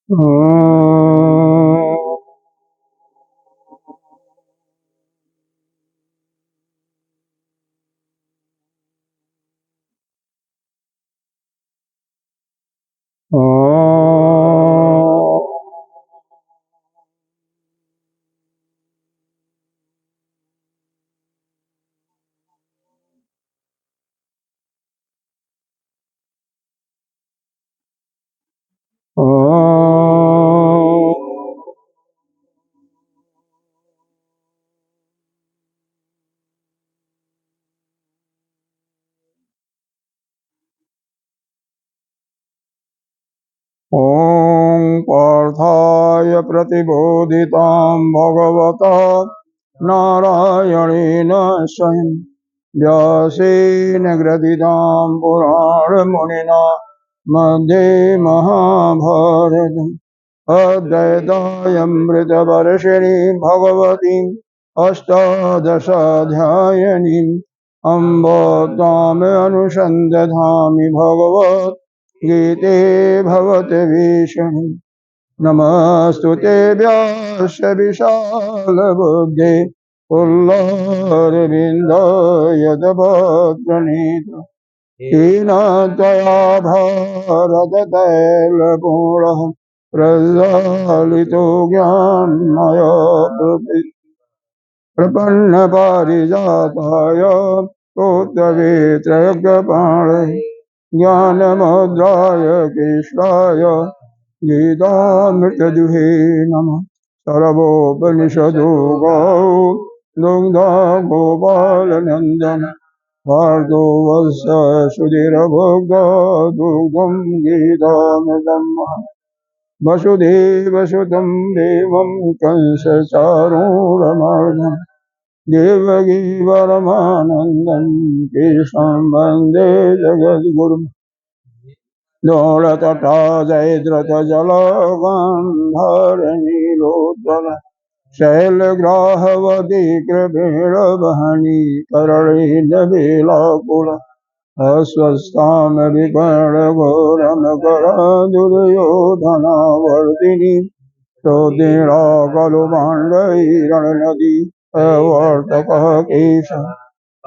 ॐ पार्थाय प्रतिबोधितां भगवता नारायणेन स्वयं व्यासेन ग्रथितां पुराणमुनिना मध्ये महाभारतम् अद्वैतामृतवर्षिणीं भगवतीम् अष्टादशाध्यायिनीम् अम्ब त्वामनुसन्दधामि भगवत् गीते भवद्वेषिणि नमस्तुते व्यास विशालबुद्धे पुल्लरविन्दयतपत्रनीत येन त्वया भारततैलपूर्णः प्रज्वालितो ज्ञानमयो प्रपन्नपारिजाताय स्तोत्रवेत्रयज्ञपाणे ज्ञानमुद्राय कृष्णाय गीतामृतदुहे नमः। सर्वोपनिषदो गौ दुग्धा गोपालनन्दन भार्गो वत्स सुधीरभोगा दुग्धं गीतामृतम् वसुदेवसुतं देवं कंसचारूढमर्दनं देवकी परमानन्दं कृष्णं वन्दे जगद्गुरुं दोलतटा जयद्रथजलगन्धरनीलोत्पल शैलग्राहवती कृपेणवहनी करणीलवेलाकुल अस्वस्थां विकर्णघोरमकरदुर्योधनावर्तिनी चोदीर्णा खलु पाण्डवैरणनदी अवर्तकः केश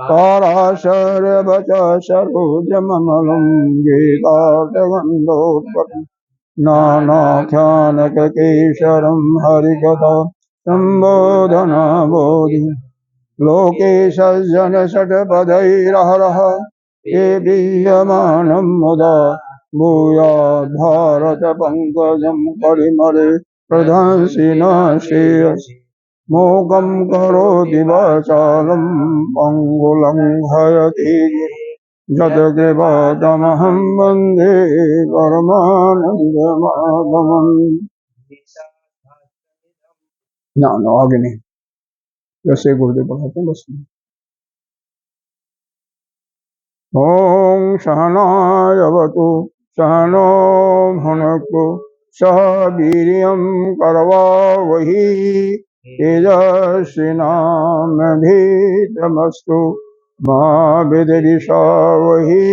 पाराशर्यवच सरोजममलं गीतार्थगन्धोत्पटं नानाख्यानककेशरं हरिकथा सम्बोधनाबोधि लोके सज्जनषट्पदैरहरः एवीयमानं मुदा भूयाद् भारतपङ्कजं परिमले प्रदंसिना श्रेयसि मोकं करोति वाचालं पङ्गुलङ्घयति जतकृपातमहं वन्दे परमानन्दमाधवम्। ना आगे नहीं, जैसे गुरुदेव पढ़ाते हैं बस। ॐ सहनावतु सहनो भुनक्तु सह वीर्यं करवावहि तेजस्विनामधीतमस्तु मा विद्विषावहि।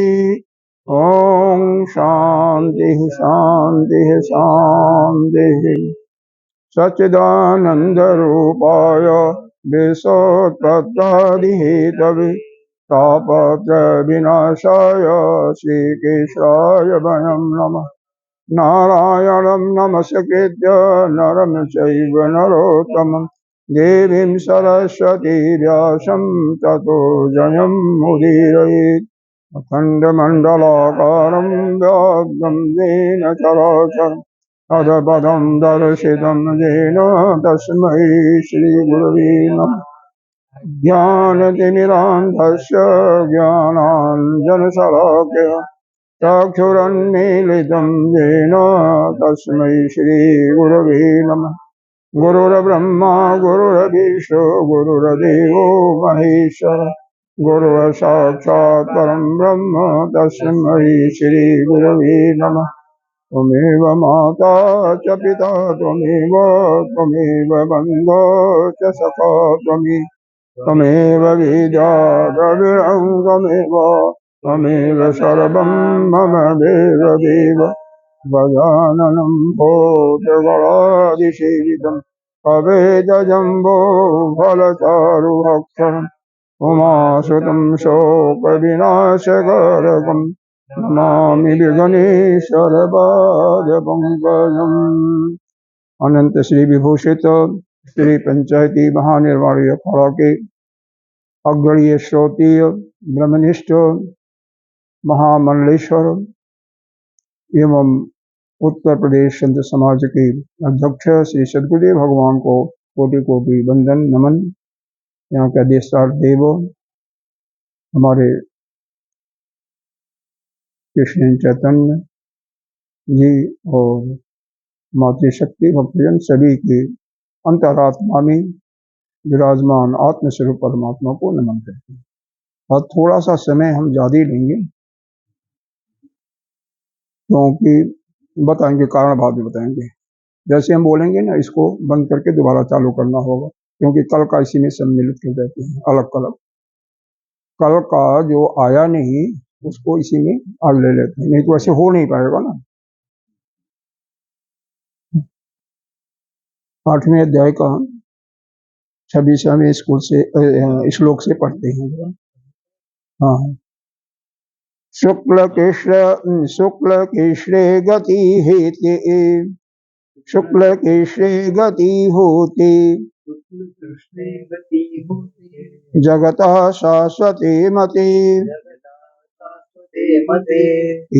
ॐ शान्तिः शान्तिः शान्तिः। सच्चिदानन्दरूपाय विश्वोत्पत्त्यादिहेतवे तापत्रयविनाशाय श्रीकेशाय वयं नमः। नारायणं नमस्कृत्य नरं चैव नरोत्तमं देवीं सरस्वती व्यासं ततो जयं मुदीरयेत्। अखण्डमण्डलाकारं व्याप्तं येन चराचरं तत्पदं दर्शितं येन तस्मै श्रीगुरवे नमः। ज्ञानतिमिरान्धस्य ज्ञानाञ्जनशलाकया चक्षुरुन्मीलितं येन तस्मै श्रीगुरवे नमः। गुरुर्ब्रह्मा गुरुर्विष्णु गुरुर्देवो महेश्वर गुरुर्साक्षात् परं ब्रह्म तस्मै श्रीगुरवे नमः। त्वमेव माता च पिता त्वमेव बन्धो च सखा त्वमेव विद्या द्रविणं त्वमेव सर्वं मम देव देव गजाननं भूतगणाधिसेवितं कवेदजम्बो फलचारुभक्षणम् उमासुतं शोकविनाशकारकं नमामि विघ्नेश्वरपादपङ्कजम्। अनंत श्री विभूषित श्री पंचायती महानिर्वाणी अखाड़ा के अग्रणीय श्रोतीय ब्रह्मनिष्ठ महामंडलेश्वर एवं उत्तर प्रदेश संत समाज के अध्यक्ष श्री सद्गुरुदेव भगवान को कोटि कोटि वंदन नमन। यहाँ के देशराज देव हमारे कृष्ण चैतन्य जी और मातृशक्ति भक्तजन सभी के अंतरात्मा में विराजमान आत्मस्वरूप परमात्मा को नमन करते हैं। और थोड़ा सा समय हम ज्यादा ही लेंगे क्योंकि बताएंगे, कारण बाद में बताएंगे। जैसे हम बोलेंगे ना, इसको बंद करके दोबारा चालू करना होगा क्योंकि कल का इसी में सम्मिलित कर देते हैं अलग अलग। कल का जो आया नहीं उसको इसी में आज ले लेते हैं, नहीं तो ऐसे हो नहीं पाएगा ना। 8वें अध्याय का 26वें स्कूल से श्लोक से पढ़ते हैं। हाँ, शुक्ल कृष्ण गति हेते शुक्ल कृष्ण गति होते जगता शाश्वते मते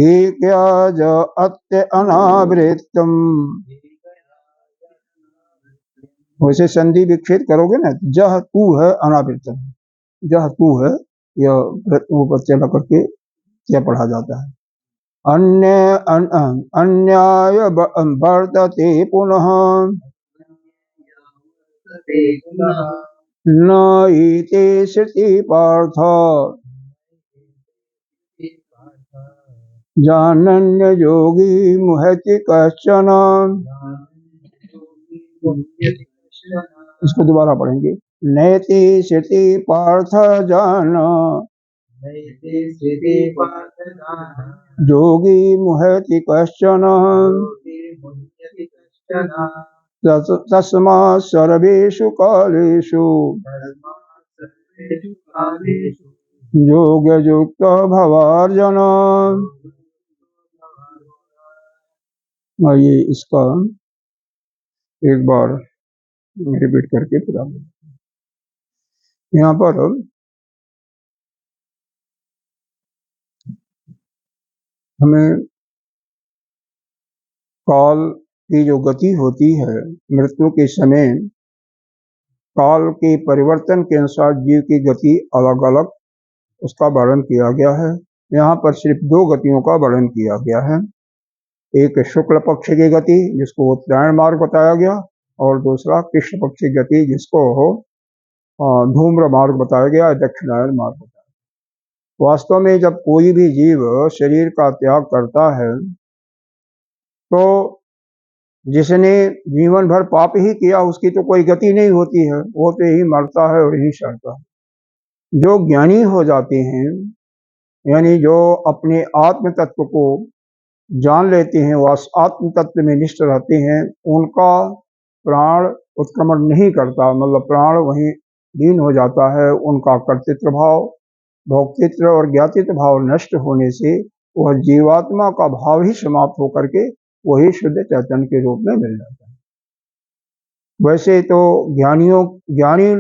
एकयाज अत्य अनावृतम। वैसे संधि विक्षेप करोगे ना, जह तू है अनावृतम, जह तू है यह ऊपर चला करके क्या पढ़ा जाता है। अन्याय वर्तते पुनः न इति श्रुति पार्थ जानन्य योगी मुह्यति कश्चन। इसको दोबारा पढ़ेंगे। नैति श्रुति पार्थ जान योगी मुह्यति कश्चन तस्मात् सर्वेषु कालेषु योगयुक्त भवार्जन। ये इसका एक बार रिपीट करके पूरा। यहाँ पर हमें काल की जो गति होती है, मृत्यु के समय काल के परिवर्तन के अनुसार जीव की गति अलग अलग उसका वर्णन किया गया है। यहाँ पर सिर्फ 2 गतियों का वर्णन किया गया है। एक शुक्ल पक्ष की गति जिसको उत्तरायण मार्ग बताया गया और दूसरा कृष्ण पक्ष की गति जिसको धूम्र मार्ग बताया गया, दक्षिणायन मार्ग बताया गया। वास्तव में जब कोई भी जीव शरीर का त्याग करता है तो जिसने जीवन भर पाप ही किया उसकी तो कोई गति नहीं होती है, वो तो यही मरता है और यही सड़ता है। जो ज्ञानी हो जाते हैं यानी जो अपने आत्म तत्व को जान लेते हैं, वो आत्म तत्व में निष्ठ रहते हैं, उनका प्राण उत्क्रमण नहीं करता, मतलब प्राण वहीं लीन हो जाता है। उनका कर्तृत्व भाव, भोक्तृत्व और ज्ञातित्व भाव नष्ट होने से वह जीवात्मा का भाव ही समाप्त होकर के वही शुद्ध चैतन्य के रूप में मिल जाता है। वैसे तो ज्ञानी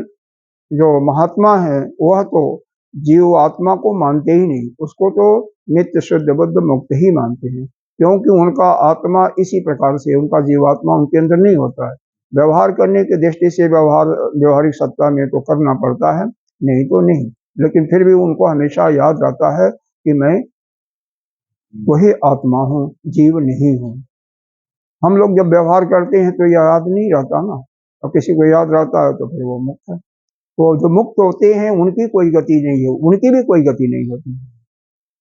जो महात्मा है वह तो जीव आत्मा को मानते ही नहीं, उसको तो नित्य शुद्ध बुद्ध मुक्त ही मानते हैं, क्योंकि उनका आत्मा इसी प्रकार से, उनका जीवात्मा उनके अंदर नहीं होता है। व्यवहार करने की दृष्टि से व्यवहारिक सत्ता में तो करना पड़ता है, नहीं तो नहीं, लेकिन फिर भी उनको हमेशा याद रहता है कि मैं वही आत्मा हूँ, जीव नहीं हूँ। हम लोग जब व्यवहार करते हैं तो याद नहीं रहता ना, और किसी को याद रहता है तो फिर वो मुक्त है। तो जो मुक्त होते हैं उनकी कोई गति नहीं है, उनकी भी कोई गति नहीं होती।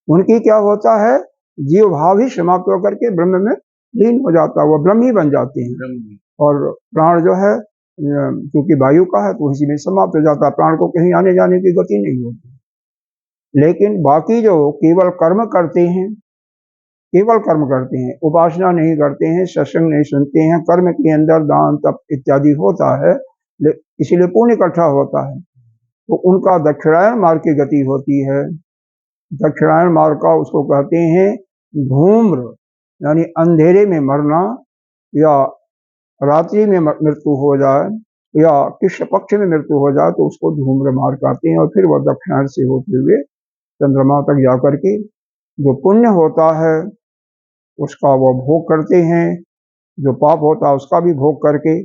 उनकी क्या होता है, जीव भाव ही समाप्त होकर के ब्रह्म में लीन हो जाता है, वो ब्रह्म ही बन जाते हैं। और प्राण जो है क्योंकि वायु का है तो इसी में समाप्त हो जाता है, प्राण को कहीं आने जाने की गति नहीं होती। लेकिन बाकी जो केवल कर्म करते हैं, केवल कर्म करते हैं, उपासना नहीं करते हैं, सत्संग नहीं सुनते हैं, कर्म के अंदर दान तप इत्यादि होता है, इसीलिए पुण्य इकट्ठा होता है, तो उनका दक्षिणायन मार्ग की गति होती है। दक्षिणायन मार्ग का उसको कहते हैं धूम्र, यानी अंधेरे में मरना, या रात्रि में मृत्यु हो जाए, या कृष्ण पक्ष में मृत्यु हो जाए तो उसको धूम्र मार्ग कहते हैं। और फिर वह दक्षिणायन से होते हुए चंद्रमा तक जाकर के जो पुण्य होता है उसका वह भोग करते हैं, जो पाप होता है उसका भी भोग करके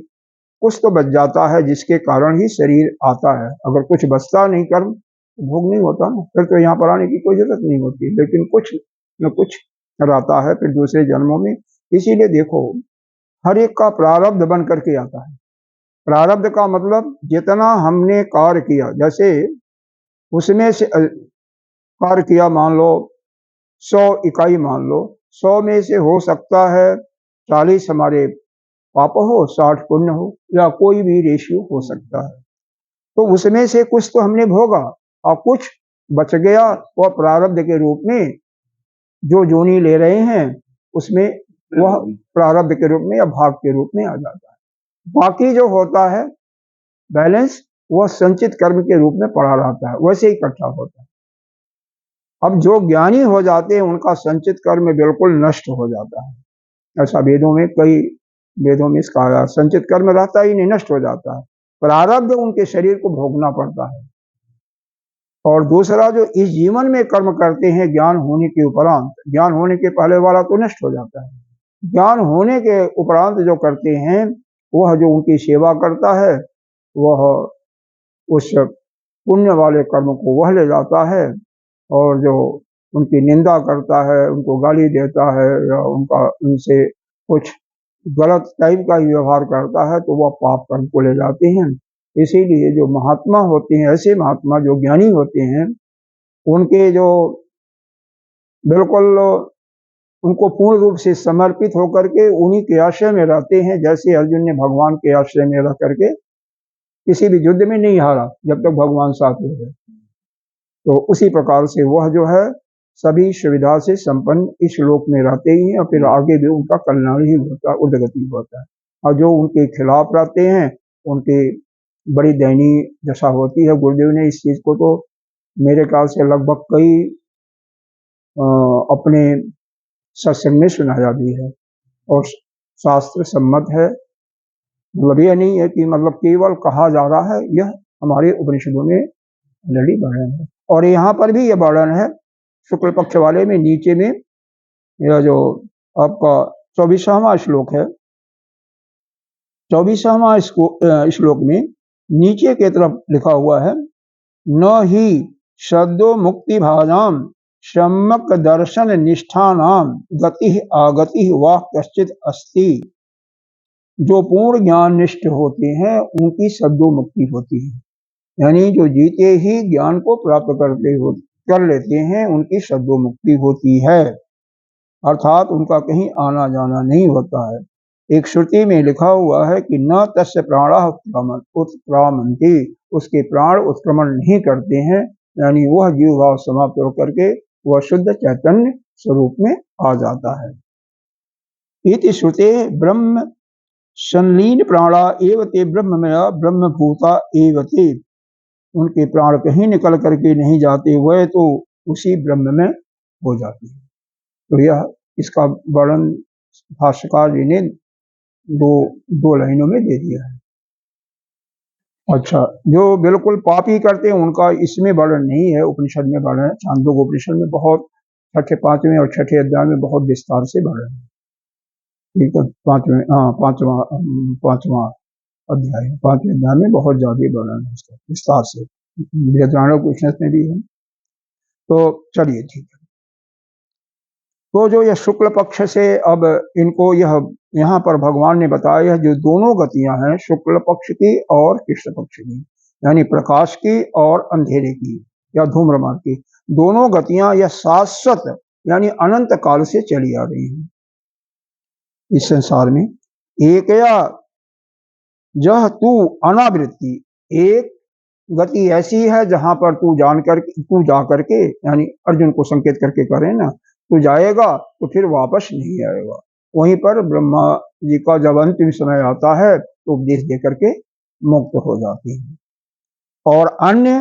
कुछ तो बच जाता है, जिसके कारण ही शरीर आता है। अगर कुछ बचता नहीं कर्म तो भोग नहीं होता ना, फिर तो यहाँ पर आने की कोई जरूरत नहीं होती, लेकिन कुछ न कुछ रहता है फिर दूसरे जन्मों में। इसीलिए देखो, हर एक का प्रारब्ध बन करके आता है। प्रारब्ध का मतलब जितना हमने कार्य किया, जैसे उसमें से कार्य किया, मान लो 100 इकाई, मान लो 100 में से हो सकता है 40 हमारे पाप हो, 60 पुण्य हो, या कोई भी रेशियो हो सकता है। तो उसमें से कुछ तो हमने भोगा और कुछ बच गया, वह प्रारब्ध के रूप में जो जोनी ले रहे हैं उसमें वह प्रारब्ध के रूप में या भाग के रूप में आ जाता है। बाकी जो होता है बैलेंस, वह संचित कर्म के रूप में पड़ा रहता है, वैसे ही इकट्ठा होता है। अब जो ज्ञानी हो जाते हैं उनका संचित कर्म बिल्कुल नष्ट हो जाता है। ऐसा वेदों में, कई वेदों में इसका संचित कर्म रहता ही नहीं, नष्ट हो जाता है। प्रारब्ध उनके शरीर को भोगना पड़ता है। और दूसरा, जो इस जीवन में कर्म करते हैं ज्ञान होने के उपरांत, ज्ञान होने के पहले वाला तो नष्ट हो जाता है, ज्ञान होने के उपरांत जो करते हैं वह जो उनकी सेवा करता है वह उस पुण्य वाले कर्म को वह ले जाता है, और जो उनकी निंदा करता है, उनको गाली देता है, या उनसे कुछ गलत टाइप का ही व्यवहार करता है तो वह पाप कर्म को ले जाते हैं। इसीलिए जो महात्मा होते हैं, ऐसे महात्मा जो ज्ञानी होते हैं, उनके जो बिल्कुल उनको पूर्ण रूप से समर्पित होकर के उन्हीं के आश्रय में रहते हैं। जैसे अर्जुन ने भगवान के आश्रय में रह करके किसी भी युद्ध में नहीं हारा जब तक भगवान साथ में रहे, तो उसी प्रकार से वह जो है सभी सुविधा से संपन्न इस लोक में रहते ही हैं, और फिर आगे भी उनका कल्याण ही होता है, उद्गति होता है। और जो उनके खिलाफ रहते हैं उनकी बड़ी दयनीय दशा होती है। गुरुदेव ने इस चीज को तो मेरे ख्याल से लगभग कई अपने सत्संग में सुनाया भी है, और शास्त्र सम्मत है। मतलब यह नहीं है कि मतलब केवल कहा जा रहा है, यह हमारे उपनिषदों में ऑलरेडी वर्णन है। और यहाँ पर भी यह वर्णन है शुक्ल पक्ष वाले में, नीचे में यह जो आपका 24वां श्लोक है, 24वां श्लोक में नीचे की तरफ लिखा हुआ है, न ही शब्दो मुक्ति भाजाम सम्यक दर्शन निष्ठानाम गति आगति वाह कश्चित अस्ति। जो पूर्ण ज्ञान निष्ठ होते हैं उनकी शब्दों मुक्ति होती है, यानी जो जीते ही ज्ञान को प्राप्त कर लेते हैं उनकी शब्दों मुक्ति होती है, अर्थात उनका कहीं आना जाना नहीं होता है। एक श्रुति में लिखा हुआ है कि न तस्य प्राणः उत्क्रामन्ति, उसके प्राण उत्क्रमण नहीं करते हैं, यानी वह जीव भाव समाप्त होकर के वह शुद्ध चैतन्य स्वरूप में आ जाता है। इति श्रुते ब्रह्म संलीन प्राणा एव ते ब्रह्ममय ब्रह्मभूता एव ते, उनके प्राण कहीं निकल करके नहीं जाते, वह तो उसी ब्रह्म में हो जाती है। तो यह इसका वर्णन भाष्यकार जी ने दो लाइनों में दे दिया है। अच्छा, जो बिल्कुल पापी करते हैं उनका इसमें वर्णन नहीं है, उपनिषद में वर्णन है। छांदोग्य उपनिषद में बहुत 6ठे 5वें और 6ठे अध्याय में बहुत विस्तार से वर्णन है। ठीक है, पांचवा अध्याय, 5वें अध्याय में बहुत ज्यादा वर्णन है इसका विस्तार से, बृहदारण्यक उपनिषद में भी है। तो चलिए ठीक है। तो जो यह शुक्ल पक्ष से अब इनको यह यहाँ पर भगवान ने बताया जो दोनों गतियां हैं, शुक्ल पक्ष की और कृष्ण पक्ष की, यानी प्रकाश की और अंधेरे की या धूम्र मार्ग की, दोनों गतियां यह शाश्वत यानी अनंत काल से चली आ रही हैं इस संसार में। एक या जह तू अनावृत्ति, एक गति ऐसी है जहां पर तू जा करके यानी अर्जुन को संकेत करके करें ना तो जाएगा तो फिर वापस नहीं आएगा। वहीं पर ब्रह्मा जी का जब अंतिम समय आता है तो उपदेश दे करके मुक्त हो जाती है। और अन्य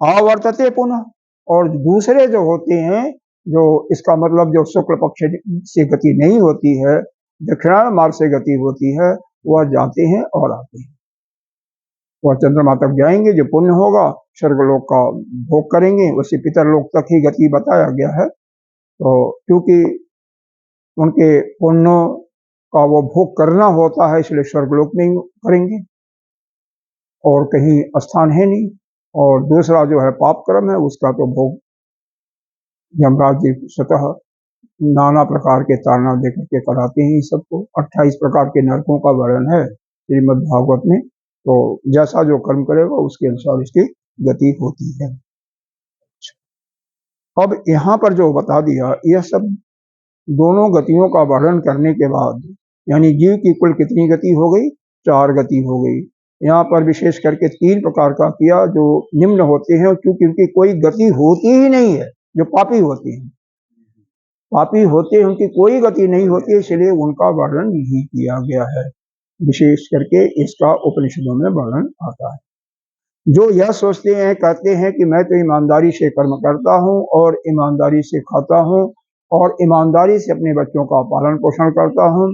आवर्तते पुनः, और दूसरे जो होते हैं, जो इसका मतलब जो शुक्ल पक्ष से गति नहीं होती है, दक्षिणायन मार्ग से गति होती है, वह जाते हैं और आते हैं। वह चंद्रमा तक जाएंगे, जो पुण्य होगा स्वर्गलोक का भोग करेंगे, उसी पितरलोक तक ही गति बताया गया है। तो क्योंकि उनके पुण्य का वो भोग करना होता है, इसलिए स्वर्गलोक नहीं करेंगे, और कहीं स्थान है नहीं। और दूसरा जो है पाप कर्म है, उसका तो भोग यमराज जी स्वतः नाना प्रकार के ताड़ना देकर के कराते हैं सबको। 28 प्रकार के नरकों का वर्णन है श्रीमद् भागवत में। तो जैसा जो कर्म करेगा उसके अनुसार इसकी गति होती है। अब यहाँ पर जो बता दिया, यह सब दोनों गतियों का वर्णन करने के बाद, यानी जीव की कुल कितनी गति हो गई? 4 गति हो गई। यहाँ पर विशेष करके 3 प्रकार का किया जो निम्न होते हैं, क्योंकि उनकी कोई गति होती ही नहीं है। जो पापी होते हैं, पापी होते हैं, उनकी कोई गति नहीं होती, इसलिए उनका वर्णन नहीं किया गया है। विशेष करके इसका उपनिषदों में वर्णन आता है। जो यह सोचते हैं, कहते हैं कि मैं तो ईमानदारी से कर्म करता हूँ और ईमानदारी से खाता हूँ और ईमानदारी से अपने बच्चों का पालन पोषण करता हूँ,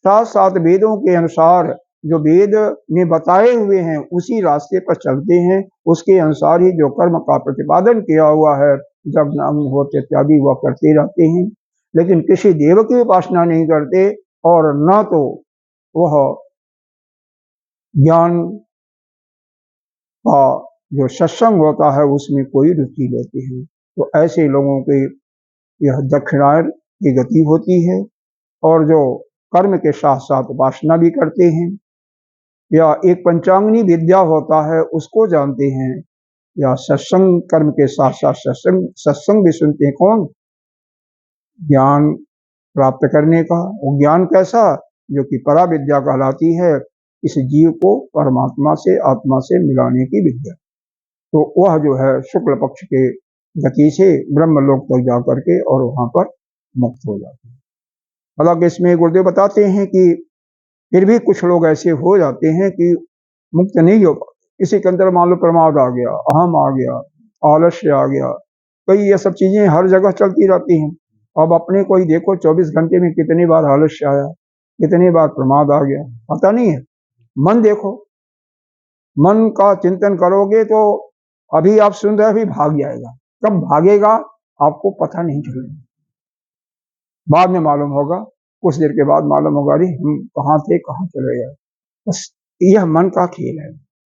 साथ साथ वेदों के अनुसार जो वेद ने बताए हुए हैं उसी रास्ते पर चलते हैं, उसके अनुसार ही जो कर्म का प्रतिपादन किया हुआ है, जब नाम होते इत्यादि वह करते रहते हैं, लेकिन किसी देव की उपासना नहीं करते, और न तो वह ज्ञान का जो सत्संग होता है उसमें कोई रुचि लेते हैं। तो ऐसे लोगों के यह दक्षिणायन की गति होती है। और जो कर्म के साथ साथ उपासना भी करते हैं, या एक पंचांगनी विद्या होता है उसको जानते हैं, या सत्संग कर्म के साथ साथ सत्संग भी सुनते हैं। कौन? ज्ञान प्राप्त करने का। वो ज्ञान कैसा? जो कि परा विद्या कहलाती है, इस जीव को परमात्मा से, आत्मा से मिलाने की विद्या। तो वह जो है शुक्ल पक्ष के गति से ब्रह्मलोक तक जा करके और वहां पर मुक्त हो जाते हैं। हालांकि इसमें गुरुदेव बताते हैं कि फिर भी कुछ लोग ऐसे हो जाते हैं कि मुक्त नहीं हो पाते। किसी के अंदर मान लो प्रमाद आ गया, अहम आ गया, आलस्य आ गया, कई ये सब चीजें हर जगह चलती रहती हैं। अब अपने को ही देखो, 24 घंटे में कितनी बार आलस्य आया, कितनी बार प्रमाद आ गया, पता नहीं है। मन देखो, मन का चिंतन करोगे तो अभी आप सुन रहे, अभी भाग जाएगा, कब भागेगा आपको पता नहीं चलेगा, बाद में मालूम होगा, कुछ देर के बाद मालूम होगा, अरे हम कहाँ थे, कहाँ चले गए। बस यह मन का खेल है।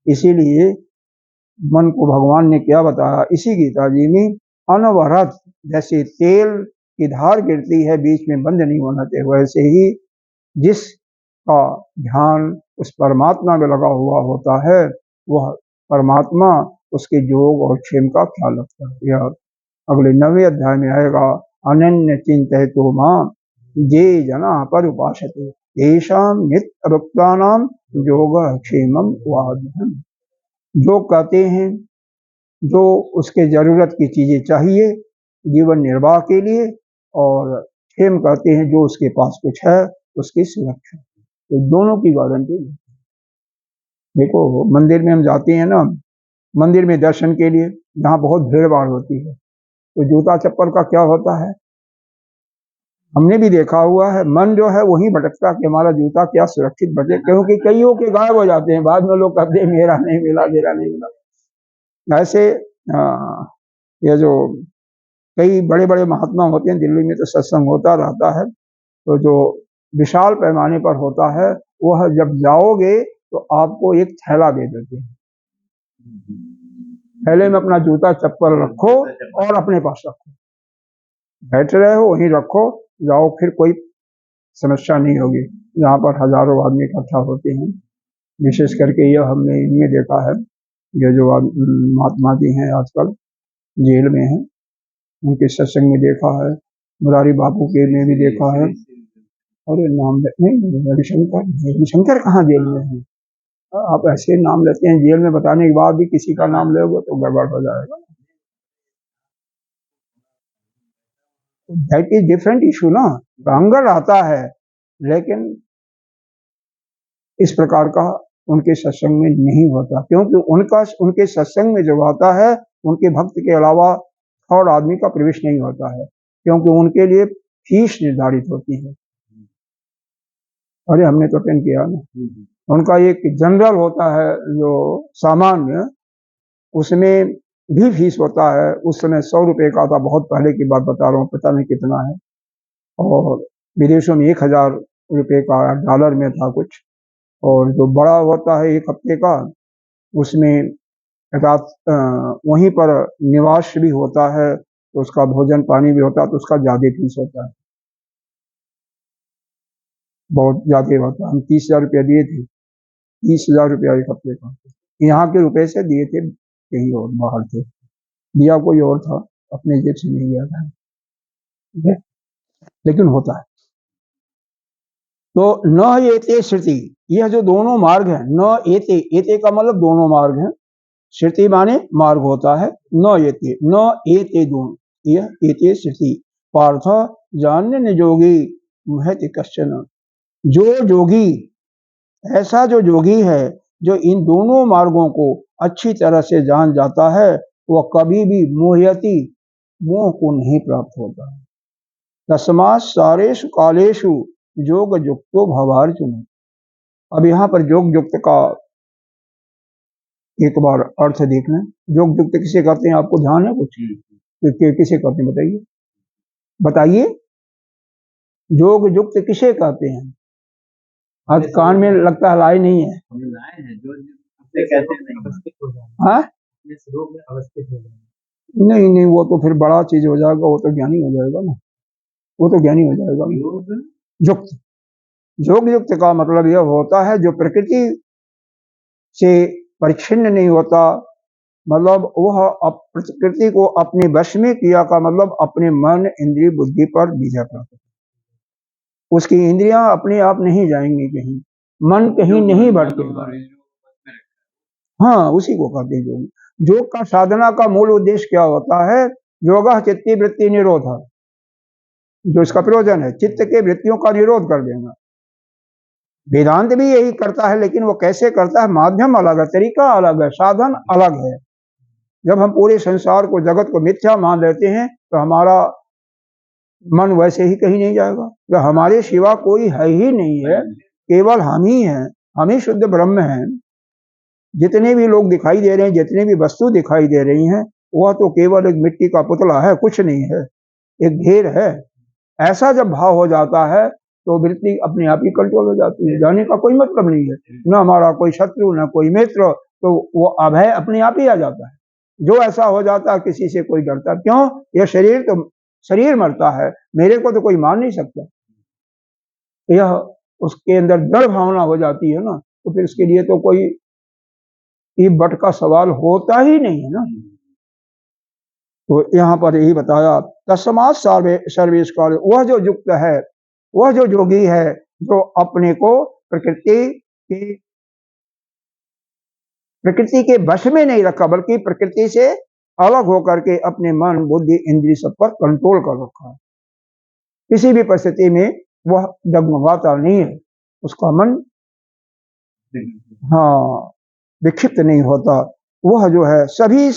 इसीलिए मन को भगवान ने क्या बताया इसी गीता जी में, अनवरत, जैसे तेल की धार गिरती है बीच में बंद नहीं होना चाहिए, वैसे ही जिसका ध्यान उस परमात्मा में लगा हुआ होता है, वह परमात्मा उसके योग और क्षेम का ख्याल रखता है। यह अगले 9वें अध्याय में आएगा, अनन्य चिंतयतो मां ये जना पर उपासते येषां नित्य भक्तानां योग क्षेमम वाद्यम। जो कहते हैं, जो उसके जरूरत की चीजें चाहिए जीवन निर्वाह के लिए, और क्षेम कहते हैं जो उसके पास कुछ है उसकी सुरक्षा। तो दोनों की गारंटी। देखो मंदिर में हम जाते हैं ना, मंदिर में दर्शन के लिए, जहाँ बहुत भीड़ भाड़ होती है, तो जूता चप्पल का क्या होता है, हमने भी देखा हुआ है। मन जो है वही भटकता कि हमारा जूता क्या सुरक्षित बचे, क्योंकि कईयों के गायब हो जाते हैं, बाद में लोग कहते हैं मेरा नहीं मिला, मेरा नहीं मिला। ऐसे ये जो कई बड़े बड़े महात्मा होते हैं, दिल्ली में तो सत्संग होता रहता है, तो जो विशाल पैमाने पर होता है, वह जब जाओगे तो आपको एक थैला दे देते हैं, थैले में अपना जूता चप्पल रखो और अपने पास रखो, बैठ रहे हो वहीं रखो, जाओ, फिर कोई समस्या नहीं होगी। यहाँ पर हजारों आदमी इकट्ठा होते हैं, विशेष करके यह हमने इनमें देखा है, ये जो महात्मा जी हैं आजकल जेल में हैं, उनके सत्संग में देखा है, मुरारी बापू के में भी देखा है। अरे नाम नहीं, रविशंकर कहाँ जेल में है? आप ऐसे नाम लेते हैं, जेल में बताने के बाद भी किसी का नाम लोगे तो गड़बड़ हो जाएगा। दैट इज डिफरेंट इशू ना। हंगर आता है, लेकिन इस प्रकार का उनके सत्संग में नहीं होता, क्योंकि उनके सत्संग में जब आता है उनके भक्त के अलावा और आदमी का प्रवेश नहीं होता है, क्योंकि उनके लिए फीस निर्धारित होती है। अरे हमने तो अटेंड किया ना। उनका एक जनरल होता है जो सामान्य, उसमें भी फीस होता है। उस समय 100 रुपये का था, बहुत पहले की बात बता रहा हूँ, पता नहीं कितना है। और विदेशों में 1000 रुपये का डॉलर में था कुछ। और जो बड़ा होता है 1 हफ्ते का, उसमें रात वहीं पर निवास भी होता है, तो उसका भोजन पानी भी होता है, तो उसका ज़्यादा फीस होता है, बहुत ज़्यादा होता है। हम 30,000 रुपया दिए थे, 30,000 रुपया 1 हफ्ते का। यहाँ के रुपए से दिए थे, कहीं और बाहर थे, दिया कोई और था, अपने जेब से नहीं दिया था, ठीक है, लेकिन होता है। तो न एते श्रुति, यह जो दोनों मार्ग हैं, न एते, एते का मतलब दोनों मार्ग हैं, श्रुति माने मार्ग होता है, न एते दोनों, यह एते श्रुति पार्थ जान्य न जोगी महति कश्चन। जो जोगी, ऐसा जो जोगी है जो इन दोनों मार्गों को अच्छी तरह से जान जाता है, वह कभी भी मोहयति, मोह को नहीं प्राप्त होता है। तस्मात् सारेषु कालेषु योग युक्तो भवार्जुन। अब यहाँ पर योग युक्त का एक बार अर्थ देखना। योग युक्त किसे कहते हैं, आपको ध्यान है कुछ? किसे कहते हैं बताइए, बताइए, योग युक्त किसे कहते हैं? आज कान में लगता है लाई नहीं है। हाँ, नहीं नहीं, वो तो फिर बड़ा चीज हो जाएगा, वो तो ज्ञानी हो जाएगा ना, वो तो ज्ञानी हो जाएगा। युक्त, योग युक्त का मतलब यह होता है जो प्रकृति से परिच्छिन्न नहीं होता, मतलब वह प्रकृति को अपने वश में किया का मतलब अपने मन इंद्रिय बुद्धि पर विजय प्राप्त, उसकी इंद्रियां अपने आप नहीं जाएंगी कहीं, मन कहीं नहीं भटकेगा। हाँ, उसी को कहते हैं योग। योग का साधना का मूल उद्देश्य क्या होता है? योगा चित्ती वृत्ति निरोध, जो इसका प्रयोजन है चित्त के वृत्तियों का निरोध कर देना। वेदांत भी यही करता है, लेकिन वो कैसे करता है, माध्यम अलग है, तरीका अलग है, साधन अलग है। जब हम पूरे संसार को, जगत को मिथ्या मान लेते हैं, तो हमारा मन वैसे ही कहीं नहीं जाएगा। तो हमारे सिवा कोई है ही नहीं है, केवल हम ही हैं, हम ही शुद्ध ब्रह्म हैं। जितने भी लोग दिखाई दे रहे हैं, जितने भी वस्तु दिखाई दे रही हैं, वह तो केवल एक मिट्टी का पुतला है, कुछ नहीं है, एक ढेर है। ऐसा जब भाव हो जाता है तो वृत्ति अपने आप ही कंट्रोल हो जाती है, जाने का कोई मतलब नहीं है, न हमारा कोई शत्रु न कोई मित्र, तो वो अभय अपने आप ही आ जाता है। जो ऐसा हो जाता है, किसी से कोई डरता क्यों? यह शरीर तो शरीर मरता है, मेरे को तो कोई मान नहीं सकता, यह उसके अंदर दृढ़ भावना हो जाती है ना, तो फिर इसके लिए तो कोई ये बट का सवाल होता ही नहीं है ना। तो यहाँ पर यही बताया, तस्मात् सर्वेश काल, वह जो युक्त है, वह जो योगी है, जो अपने को प्रकृति के वश में नहीं रखा, बल्कि प्रकृति से अलग होकर के अपने मन बुद्धि इंद्रिय सब पर कंट्रोल कर रखा है। किसी भी परिस्थिति में वह डगमगाता नहीं है, उसका मन हाँ विक्षिप्त नहीं होता। वह जो है सभी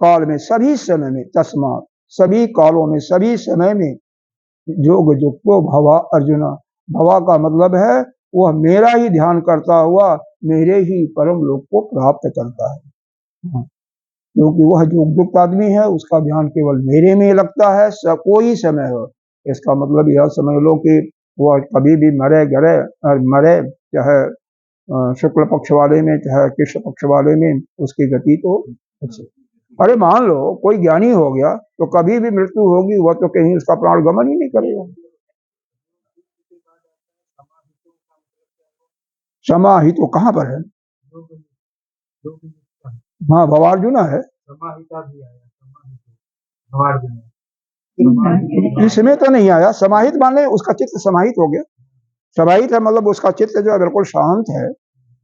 काल में, सभी समय में, तस्मात् सभी कालों में, सभी समय में योग युक्तो भवा अर्जुना। भवा का मतलब है वह मेरा ही ध्यान करता हुआ मेरे ही परम लोक को प्राप्त करता है। क्योंकि वह जो युक्त आदमी है, उसका ध्यान केवल मेरे में लगता है, कोई समय हो। इसका मतलब यह समझ लो कि वह कभी भी मरे गरे मरे, चाहे शुक्ल पक्ष वाले में चाहे कृष्ण पक्ष वाले में, उसकी गति तो अच्छी। अरे मान लो कोई ज्ञानी हो गया तो कभी भी मृत्यु होगी, वह तो कहीं उसका प्राण गमन ही नहीं करेगा। समाहित तो कहाँ पर है? हाँ, भवार्जुना है, इसमें तो नहीं आया। समाहित मान ले उसका चित्त समाहित हो गया। समाहित है मतलब उसका चित्त जो है बिल्कुल शांत है,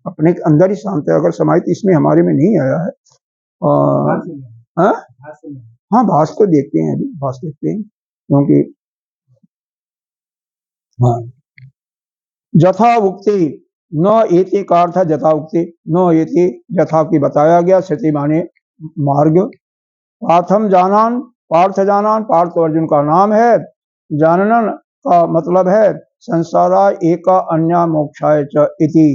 अपने अंदर ही शांत है। अगर समाहित इसमें हमारे में नहीं आया है। हाँ, भाष तो देखते हैं, अभी भाष देखते हैं, क्योंकि हाँ, जथा उक्ति न एति का अर्थ है जथा उक्ति, न एति जथा की बताया गया, स्थिति माने मार्ग। पार्थम जानान, पार्थ जानान, पार्थ अर्जुन का नाम है। जाननन का मतलब है संसारा एका अन्य मोक्षाय च इति,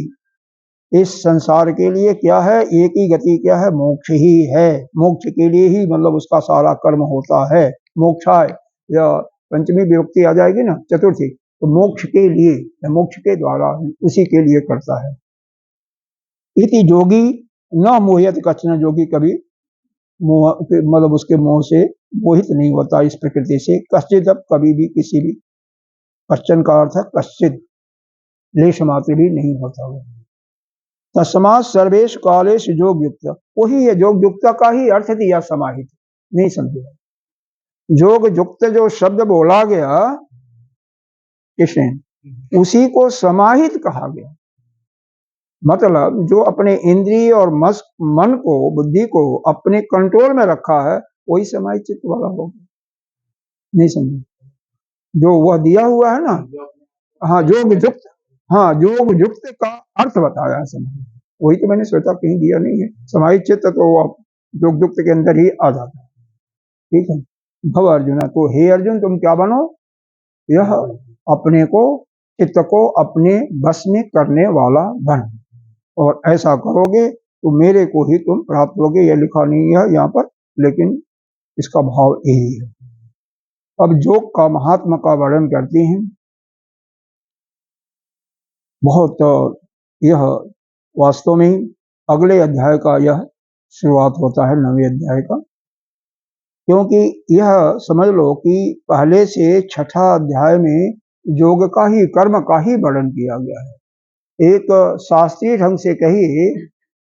इस संसार के लिए क्या है, एक ही गति क्या है, मोक्ष ही है। मोक्ष के लिए ही मतलब उसका सारा कर्म होता है। मोक्षाय या पंचमी विभक्ति आ जाएगी ना, चतुर्थी, तो मोक्ष के लिए या मोक्ष के द्वारा उसी के लिए करता है। इति जोगी न मोहित कचन, जोगी कभी मोह मतलब उसके मोह से मोहित नहीं होता इस प्रकृति से। कश्चित, कभी भी, किसी भी, कश्चन का अर्थ है कश्चित, लेश मात्र भी नहीं होता वो। तस्मात् सर्वेश कालेश योग युक्त, वही है योग युक्त का ही अर्थ दिया समाहित, नहीं समझे। योग युक्त जो शब्द बोला गया किसने, उसी को समाहित कहा गया। मतलब जो अपने इंद्रिय और मन को, बुद्धि को अपने कंट्रोल में रखा है, वही समाहित चित्त वाला होगा। नहीं समझे, जो वह दिया हुआ है ना, हाँ योग युक्त, हाँ योग युक्त का अर्थ बताया है समाहित, वही तो मैंने सोचा कहीं दिया नहीं है। समाहित चित्त तो योग युक्त के अंदर ही आ जाता है। ठीक है। भव अर्जुन, तो हे अर्जुन तुम क्या बनो, यह अपने को, चित्त को अपने बस में करने वाला बन, और ऐसा करोगे तो मेरे को ही तुम प्राप्त होगे। यह लिखा नहीं है यहाँ पर, लेकिन इसका भाव यही है। अब योग का महात्मा का वर्णन करते हैं। बहुत यह वास्तव में अगले अध्याय का यह शुरुआत होता है, 9वें अध्याय का, क्योंकि यह समझ लो कि पहले से 6ठा अध्याय में योग का ही, कर्म का ही वर्णन किया गया है। एक शास्त्रीय ढंग से कहिए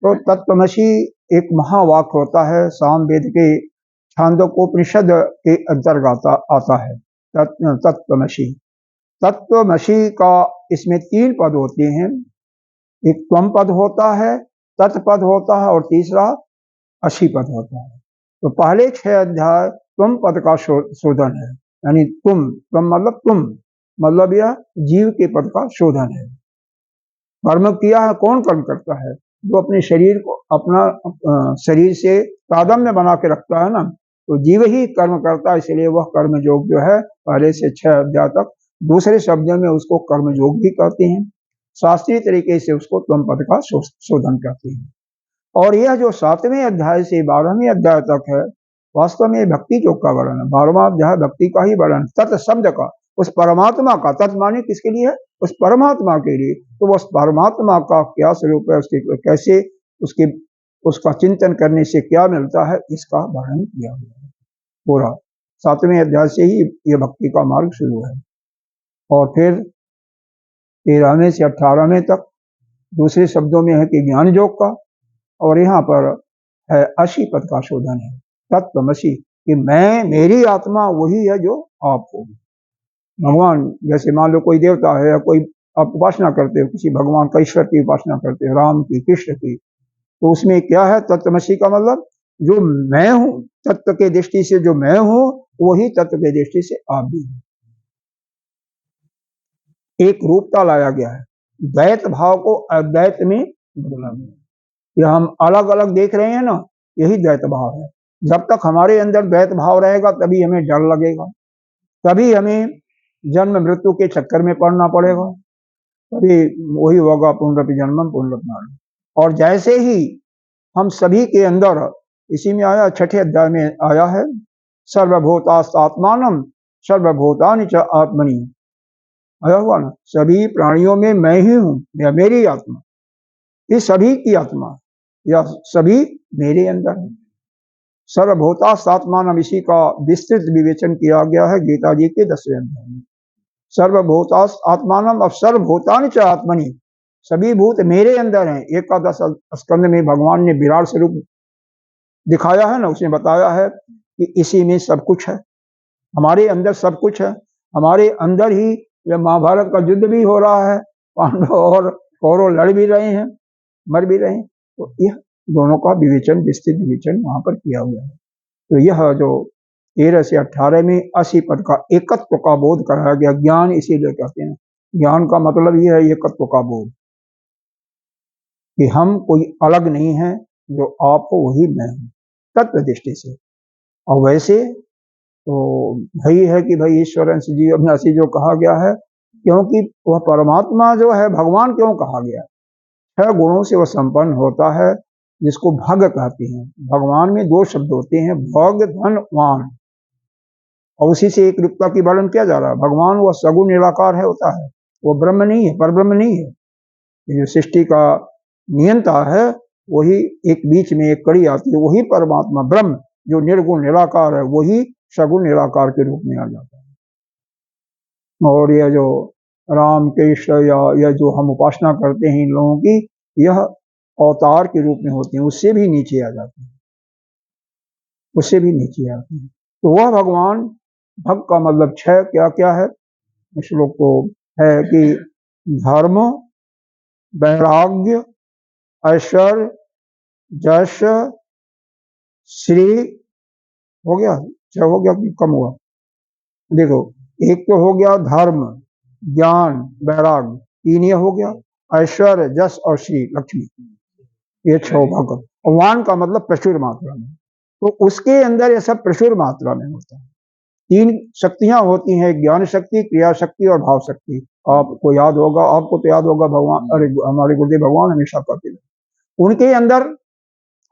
तो तत्वमसी एक महावाक्य होता है, सामवेद के छांदोग्योपनिषद के अंतर्गत आता है। तत्वमसी, तत्वमसी का इसमें 3 पद होते हैं। एक त्वम पद होता है, तत्पद होता है, और तीसरा असी पद होता है। तो पहले 6 अध्याय त्वम पद का शोधन है, यानी तुम मतलब तुम, मतलब यह जीव के पद का शोधन है। कर्म किया है, कौन कर्म करता है, जो अपने शरीर को, अपना शरीर से तादात्म्य बना के रखता है ना, तो जीव ही कर्म करता है। इसलिए वह कर्म योग जो है पहले से 6 अध्याय तक, दूसरे शब्दों में उसको कर्म योग भी कहते हैं, शास्त्रीय तरीके से उसको त्वम पद का शोधन करते हैं। और यह जो 7वें अध्याय से 12वें अध्याय तक है, वास्तव में भक्ति योग का वर्णन है। 12वां अध्याय भक्ति का ही वर्णन, तत् शब्द का, उस परमात्मा का, तत् माने किसके लिए है, उस परमात्मा के लिए। तो उस परमात्मा का क्या स्वरूप है, उसके कैसे, उसके उसका चिंतन करने से क्या मिलता है, इसका वर्णन किया गया है। पूरा 7वें अध्याय से ही यह भक्ति का मार्ग शुरू है, और फिर 13वें से 18वें तक दूसरे शब्दों में है कि ज्ञान योग का, और यहाँ पर है असी पद का शोधन है, तत्वमसी, कि मैं, मेरी आत्मा वही है जो आप हो। भगवान, जैसे मान लो कोई देवता है या कोई आप उपासना करते हो, किसी भगवान का, ईश्वर की उपासना करते हो, राम की, कृष्ण की, तो उसमें क्या है, तत्वमसी का मतलब जो मैं हूं, तत्व के दृष्टि से जो मैं हूं, वही तत्व के दृष्टि से आप भी हैं। एक रूपता लाया गया है, द्वैत भाव को अद्वैत में बदला गया। ये हम अलग अलग देख रहे हैं ना, यही द्वैत भाव है। जब तक हमारे अंदर द्वैत भाव रहेगा तभी हमें डर लगेगा, तभी हमें जन्म मृत्यु के चक्कर में पड़ना पड़ेगा, तभी वही होगा पुनरपि जन्मम पुनरपि मरणम। और जैसे ही हम सभी के अंदर, इसी में आया 6ठे अध्याय में आया है, सर्वभूतात्मानम सर्वभूतानि च आत्मनि, आया हुआ ना, सभी प्राणियों में मैं ही हूं, या मेरी आत्मा, ये सभी की आत्मा, या सभी मेरे अंदर है। सर्वभूतात्मानम, इसी का विस्तृत विवेचन किया गया है गीता जी के 10वें अध्याय में। सर्वभूतात्मानम, अब सर्वभूतानि च आत्मनि, सभी भूत मेरे अंदर हैं। 11 स्कंद में भगवान ने विराट स्वरूप दिखाया है ना, उसने बताया है कि इसी में सब कुछ है, हमारे अंदर सब कुछ है। हमारे अंदर ही यह महाभारत का युद्ध भी हो रहा है, पांडव और कौरव लड़ भी रहे हैं, मर भी रहे हैं। तो यह दोनों का विवेचन, विस्तृत विवेचन वहां पर किया हुआ है। तो यह जो 13 से 18 में 80 पद का एकत्व का बोध कराया गया, ज्ञान इसीलिए कहते हैं, ज्ञान का मतलब ही है एकत्व का बोध, कि हम कोई अलग नहीं है, जो आप हो वही मैं हूँ, तत्व दृष्टि से। और वैसे तो वही है कि भाई ईश्वर अंश जीव अविनाशी जो कहा गया है, क्योंकि वह परमात्मा जो है, भगवान क्यों कहा गया? 6 गुणों से वह संपन्न होता है, जिसको भग कहते हैं। भगवान में 2 शब्द होते हैं, भग धन वान, और उसी से एक रूपता की वर्णन किया जा रहा है। भगवान वह सगुण निराकार है, होता है, वो ब्रह्म नहीं है, परब्रह्म नहीं है। ये जो सृष्टि का नियंता है, वही एक बीच में एक कड़ी आती है, वही परमात्मा ब्रह्म जो निर्गुण निराकार है, वही सगुण निराकार के रूप में आ जाता है। और यह जो राम कृष्ण या जो हम उपासना करते हैं इन लोगों की, यह अवतार के रूप में होते हैं, उससे भी नीचे आ जाते हैं, उससे भी नीचे आते हैं। तो वह भगवान, भग का मतलब 6 क्या क्या है? श्लोक तो है कि धर्म, वैराग्य, ऐश्वर्य, जश, श्री, हो गया 6 हो गया कि कम हुआ? देखो, एक तो हो गया धर्म, ज्ञान, वैराग्य, 3 ये हो गया, ऐश्वर्य, जस और श्री, लक्ष्मी, ये 6 भाग। वान का मतलब प्रचुर मात्रा में, तो उसके अंदर ये सब प्रचुर मात्रा में होता है। 3 शक्तियां होती हैं, ज्ञान शक्ति, क्रिया शक्ति और भाव शक्ति। आपको याद होगा, आपको तो याद होगा, भगवान, अरे हमारे गुरुदेव भगवान हमेशा कहते हैं, उनके अंदर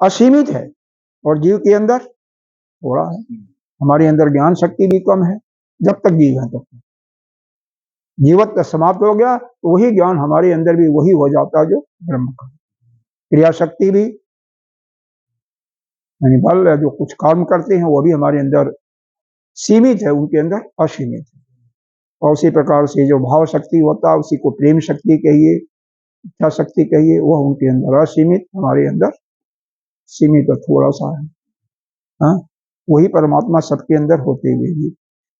असीमित है और जीव के अंदर थोड़ा है। हमारे अंदर ज्ञान शक्ति भी कम है, जब तक जीव है तब तक। जीवत्व समाप्त हो गया तो वही ज्ञान हमारे अंदर भी वही हो जाता है जो ब्रह्म का। क्रिया शक्ति भी, यानी बल है, जो कुछ कर्म करते हैं, वो भी हमारे अंदर सीमित है, उनके अंदर असीमित है। और उसी प्रकार से जो भाव शक्ति होता है, उसी को प्रेम शक्ति कहिए, इच्छा शक्ति कहिए, वह उनके अंदर असीमित, हमारे अंदर सीमित और थोड़ा सा है। हाँ, वही परमात्मा सबके अंदर होते हुए भी।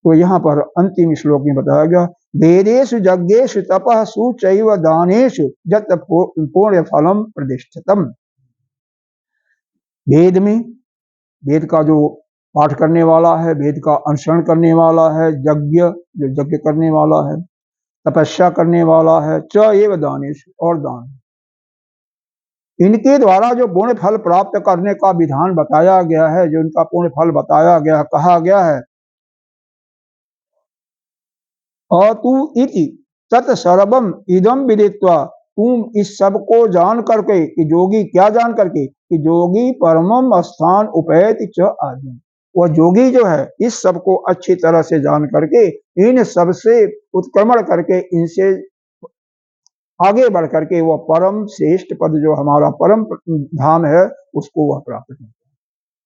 तो यहाँ पर अंतिम श्लोक में बताया गया, वेदेषु यज्ञेषु तपः शुचैव दानेषु यत् पुण्य फलम प्रतिष्ठितम्। वेद में, वेद का जो पाठ करने वाला है, वेद का अनुसरण करने वाला है, यज्ञ जो यज्ञ करने वाला है, तपस्या करने वाला है, च एव दानेश, और दान, इनके द्वारा जो पुण्य फल प्राप्त करने का विधान बताया गया है, जो इनका पुण्य फल बताया गया, कहा गया है, अतु इति तत्सर्वम इदम विदित्वा, तुम इस सब को जान करके, कि जोगी क्या जान करके, कि जोगी परमम स्थान उपैति च आदि, वह जोगी जो है इस सब को अच्छी तरह से जान करके, इन सब से उत्क्रमण करके, इनसे आगे बढ़ करके वह परम श्रेष्ठ पद जो हमारा परम धाम है, उसको वह प्राप्त करता है।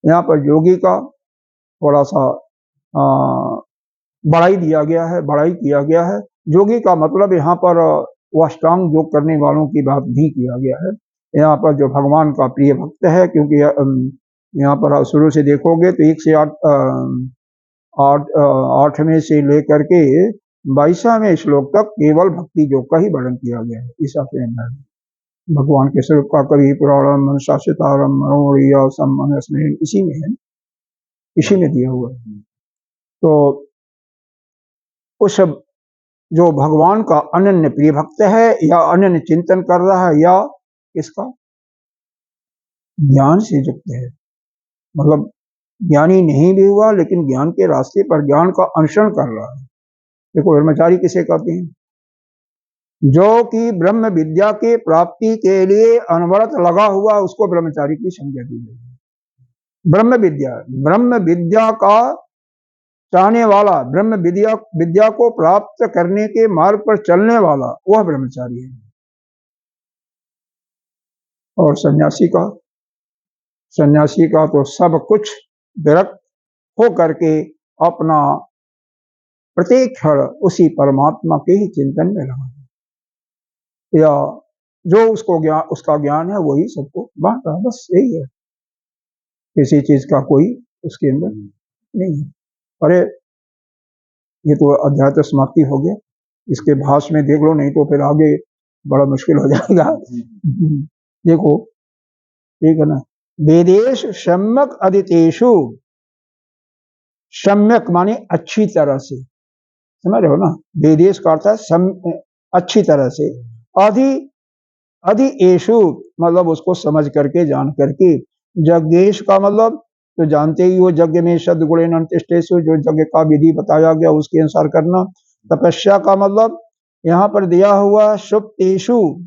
यहाँ पर योगी का थोड़ा सा बढ़ाई दिया गया है, बढ़ाई किया गया है। योगी का मतलब यहाँ पर वह अष्टांग योग करने वालों की बात नहीं किया गया है। यहाँ पर जो भगवान का प्रिय भक्त है, क्योंकि यहाँ पर शुरू से देखोगे तो 1 से 8 में से लेकर के 22वें श्लोक तक केवल भक्ति योग का ही वर्णन किया गया है। इस अध्याय भगवान के स्वरूप का कवि पुराणम शासितारम मनोरिया सम्मनस्मृति इसी में है, इसी में दिया हुआ है। तो उस जो भगवान का अनन्य प्रिय भक्त है, या अनन्य चिंतन कर रहा है, या इसका ज्ञान से युक्त है, मतलब ज्ञानी नहीं भी हुआ लेकिन ज्ञान के रास्ते पर ज्ञान का अनुसरण कर रहा है। देखो, ब्रह्मचारी किसे कहते हैं? जो कि ब्रह्म विद्या के प्राप्ति के लिए अनवरत लगा हुआ, उसको ब्रह्मचारी की संज्ञा दी गई है। ब्रह्म विद्या का चाहने वाला, ब्रह्म विद्या को प्राप्त करने के मार्ग पर चलने वाला, वह ब्रह्मचारी है। और सन्यासी का तो सब कुछ विरक्त हो करके अपना प्रत्येक क्षण उसी परमात्मा के ही चिंतन में रहा, या जो उसका ज्ञान है वही सबको बांट रहा, बस यही है। किसी चीज का कोई उसके अंदर नहीं है। अरे ये तो अध्याय तो समाप्ति हो गया, इसके भाष्य में देख लो, नहीं तो फिर आगे बड़ा मुश्किल हो जाएगा। देखो, ठीक है ना, वेदेश सम्यक अदितेषु, सम्यक माने अच्छी तरह से, समझ रहे हो ना, वेदेश का अर्थ है अच्छी तरह से। अधि अधि एशु मतलब उसको समझ करके, जान करके। यज्ञेश का मतलब तो जानते ही हो, यज्ञ में सद्गुणेन अनुतिष्ठेषु, जो यज्ञ का विधि बताया गया उसके अनुसार करना। तपस्या का मतलब यहाँ पर दिया हुआ सुप्तेषु,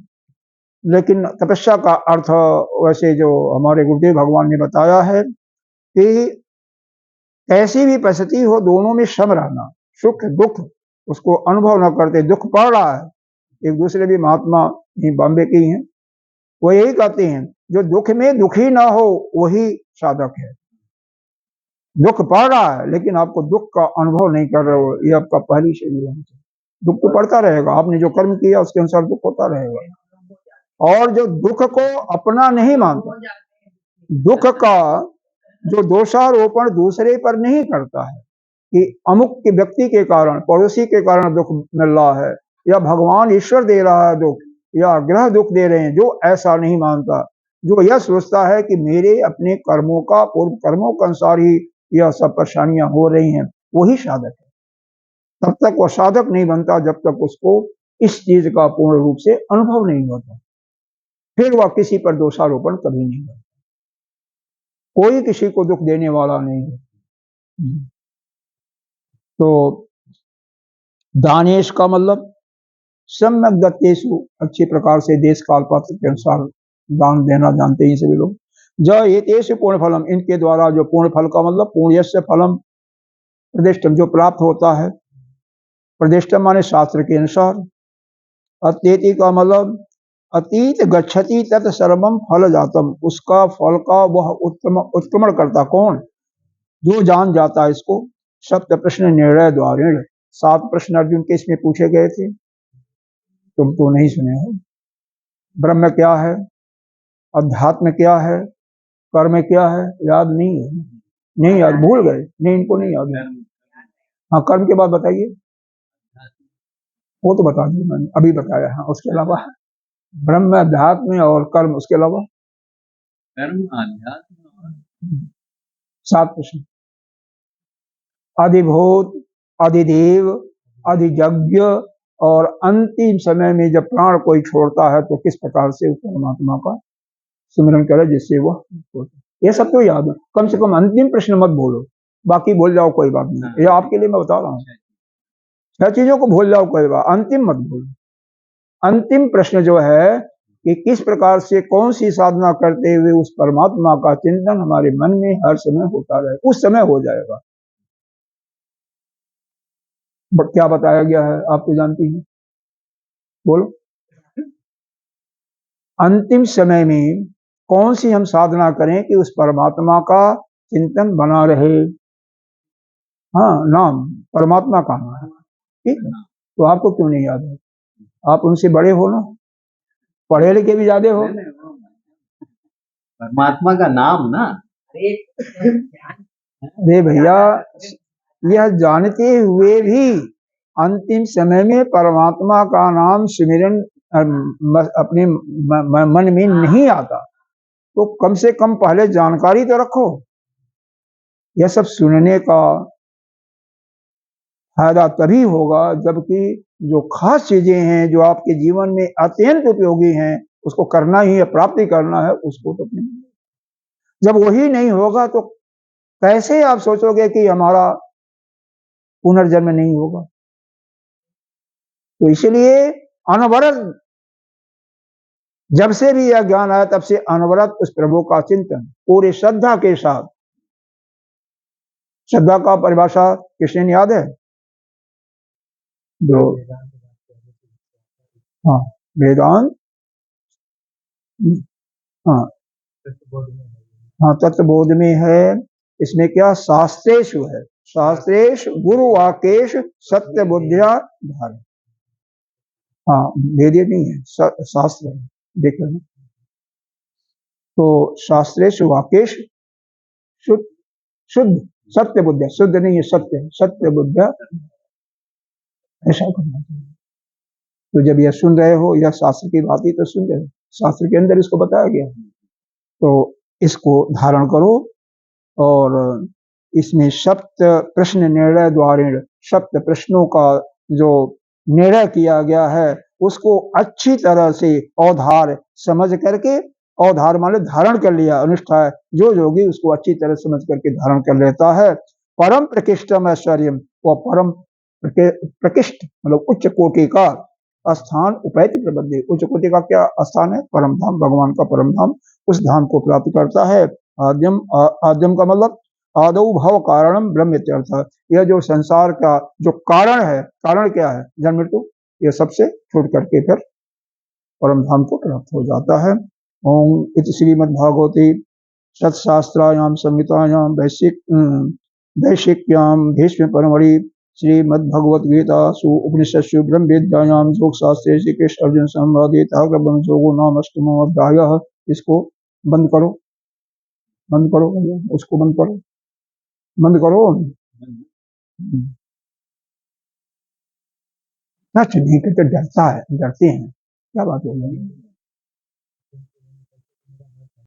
लेकिन तपस्या का अर्थ वैसे जो हमारे गुरुदेव भगवान ने बताया है कि ऐसी भी परिस्थिति हो, दोनों में सम रहना, सुख दुख उसको अनुभव न करते। दुख पड़ रहा है, एक दूसरे भी महात्मा बॉम्बे के ही हैं, वो यही कहते हैं जो दुख में दुखी ना हो वही साधक है। दुख पड़ रहा है लेकिन आपको दुख का अनुभव नहीं कर रहे हो, ये आपका पहली शैली है। दुख तो पड़ता रहेगा, आपने जो कर्म किया उसके अनुसार दुख होता रहेगा। और जो दुख को अपना नहीं मानता, दुख का जो दोषारोपण दूसरे पर नहीं करता है कि अमुक के व्यक्ति के कारण, पड़ोसी के कारण दुख मिल रहा है, या भगवान ईश्वर दे रहा है दुख, या ग्रह दुख दे रहे हैं, जो ऐसा नहीं मानता, जो यह सोचता है कि मेरे अपने कर्मों का, पूर्व कर्मों के अनुसार ही यह सब परेशानियां हो रही हैं, वही साधक है। तब तक वह साधक नहीं बनता जब तक उसको इस चीज का पूर्ण रूप से अनुभव नहीं होता, फिर वह किसी पर दोषारोपण कभी नहीं करता। कोई किसी को दुख देने वाला नहीं है। तो दानेश का मतलब सम्यक दत्तेषु, अच्छे प्रकार से देश काल पात्र के अनुसार दान देना जानते हैं सभी लोग। जो ये पूर्ण फलम, इनके द्वारा जो पूर्ण फल का मतलब पुण्यस्य फलम प्रतिष्ठम, जो प्राप्त होता है। प्रतिष्ठम माने शास्त्र के अनुसार। अत्येति का मतलब अतीत गच्छति तत् सर्वम फल जातम, उसका फल का वह उत्क्रमण करता कौन, जो जान जाता है इसको। सप्त प्रश्न निर्णय द्वारेण, 7 प्रश्न अर्जुन के इसमें पूछे गए थे, तुम तो नहीं सुने हो। ब्रह्म क्या है, अध्यात्म क्या है, कर्म क्या है, याद नहीं है, नहीं याद, भूल गए, नहीं इनको नहीं याद है। हाँ, कर्म के बाद बताइए, वो तो बता दिया मैंने, अभी बताया। हाँ, उसके अलावा ब्रह्म, अध्यात्म और कर्म, उसके अलावा कर्म, अध्यात्म, 7 प्रश्न। अधिभूत, अधिदेव, अधियज्ञ, और अंतिम समय में जब प्राण कोई छोड़ता है तो किस प्रकार से उस परमात्मा का सुमिरन करे जिससे वह, ये सब तो याद है। कम से कम अंतिम प्रश्न मत भूलो, बाकी भूल जाओ कोई बात नहीं, ये आपके लिए मैं बता रहा हूँ। 6 चीजों को भूल जाओ कोई बात, अंतिम मत भूलो। अंतिम प्रश्न जो है कि किस प्रकार से कौन सी साधना करते हुए उस परमात्मा का चिंतन हमारे मन में हर समय होता रहे, उस समय हो जाएगा। क्या बताया गया है आप तो जानती हैं, बोलो। अंतिम समय में कौन सी हम साधना करें कि उस परमात्मा का चिंतन बना रहे। हाँ, नाम परमात्मा का नाम है, ठीक है। तो आपको क्यों नहीं याद है, आप उनसे बड़े हो ना, पढ़े लिखे भी ज्यादा हो। परमात्मा का नाम ना, अरे भैया, यह जानते हुए भी अंतिम समय में परमात्मा का नाम सिमरन अपने मन में नहीं आता, तो कम से कम पहले जानकारी तो रखो। यह सब सुनने का फायदा तभी होगा जबकि जो खास चीजें हैं जो आपके जीवन में अत्यंत उपयोगी हैं उसको करना ही है, प्राप्ति करना है उसको तो नहीं। जब वही नहीं होगा तो कैसे आप सोचोगे कि हमारा पुनर्जन्म नहीं होगा। तो इसलिए अनवरत, जब से भी यह ज्ञान आया तब से अनवरत उस प्रभु का चिंतन पूरी श्रद्धा के साथ। श्रद्धा का परिभाषा किसने याद है, जो हाँ वेदांत, हाँ हाँ तत्वबोध में है। इसमें क्या शास्त्रेषु है, शास्त्रेश गुरु वाकेश सत्य बुद्धिया धारण। हाँ, वेद नहीं है, शास्त्र है, देख लेना। तो शास्त्रेश वाकेश शुद्ध, शुद्ध सत्य बुद्धिया, शुद्ध नहीं है सत्य, सत्य बुद्धिया, ऐसा करना चाहिए। तो जब यह सुन रहे हो, यह शास्त्र की बात ही तो सुन रहे हो, शास्त्र के अंदर इसको बताया गया, तो इसको धारण करो। और इसमें सप्त प्रश्न निर्णय द्वारेण, सप्त प्रश्नों का जो निर्णय किया गया है उसको अच्छी तरह से अवधार समझ करके, अवधार माने धारण कर लिया, अनुष्ठाय जो योगी उसको अच्छी तरह समझ करके धारण कर लेता है। परम प्रकृष्टम ऐश्वर्यम, वो परम प्रकृष्ट मतलब उच्च कोटि का स्थान उपैति प्रबद्धि, उच्च कोटि का क्या स्थान है? परम धाम, भगवान का परम धाम, उस धाम को प्राप्त करता है। आद्यम आद्यम का मतलब आदौ भव कारणम ब्रह्म इत्यर्थ। यह जो संसार का जो कारण है, कारण क्या है? जन्म मृत्यु, ये सबसे छूट करके फिर परम धाम को प्राप्त हो जाता है। ओम इति श्रीमद्भागवते सत्शास्त्रायाम संहितायां वैशिक्यां भीष्म परमढ़ि श्रीमद्भगवद्गीतासु उपनिषत्सु ब्रह्म विद्यायां योगशास्त्रे श्री कृष्ण अर्जुन संवादे ब्रह्म योगो नाम अष्टमो अध्यायः। इसको बंद करो, बंद करो, उसको बंद करो, बंद करो। सच नहीं करते, डरता है, डरते हैं, क्या बात हो गई?